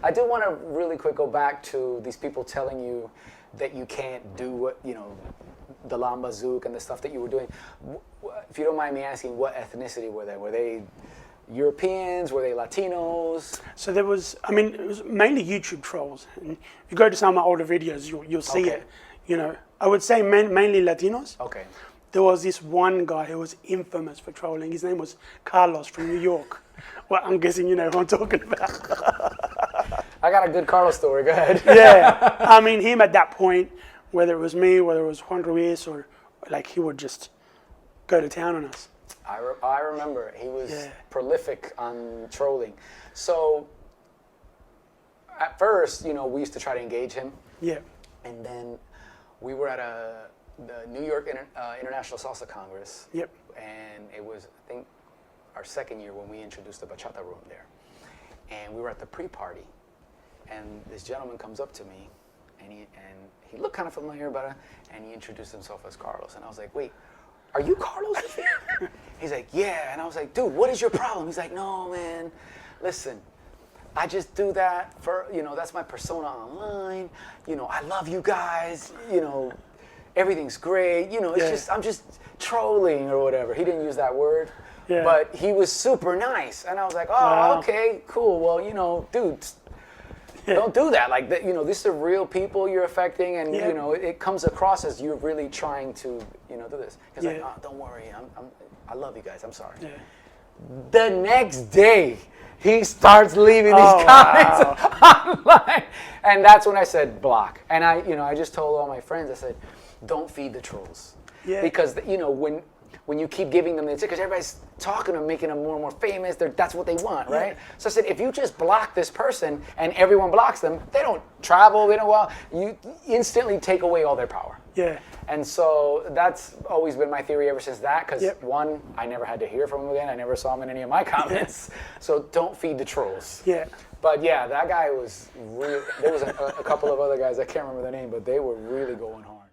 I do want to really quick go back to these people telling you that you can't do what, the Lamba Zouk and the stuff that you were doing. If you don't mind me asking, what ethnicity were they? Were they Europeans? Were they Latinos? So there was, it was mainly YouTube trolls. And if you go to some of my older videos, you'll see it. I would say mainly Latinos. Okay. There was this one guy who was infamous for trolling. His name was Carlos from New York. Well, I'm guessing you know who I'm talking about. I got a good Carlos story. Go ahead. Yeah. Him at that point, whether it was me, whether it was Juan Ruiz, or he would just go to town on us. I remember he was prolific on trolling. So at first, we used to try to engage him. Yeah. And then we were at the New York International Salsa Congress. Yep. And it was, I think, our second year when we introduced the bachata room there. And we were at the pre-party. And this gentleman comes up to me, and he looked kind of familiar, and he introduced himself as Carlos. And I was like, wait, are you Carlos? He's like, yeah. And I was like, dude, what is your problem? He's like, no, man, listen, I just do that for, that's my persona online. I love you guys. Everything's great. It's just, I'm just trolling or whatever. He didn't use that word. Yeah. But he was super nice. And I was like, oh, okay, cool. Well, dude, don't do that. Like, these are real people you're affecting. And, it comes across as you're really trying to, do this. He's like, oh, don't worry. I love you guys. I'm sorry. Yeah. The next day, he starts leaving these comments online. And that's when I said block. And I just told all my friends, I said, don't feed the trolls. Yeah. Because, when you keep giving them the because everybody's talking to making them more and more famous, that's what they want, right? So I said, if you just block this person and everyone blocks them, they don't travel, you instantly take away all their power. Yeah. And so that's always been my theory ever since that, because one, I never had to hear from him again. I never saw him in any of my comments. So don't feed the trolls. Yeah. But yeah, that guy was really, there was a couple of other guys, I can't remember their name, but they were really going hard.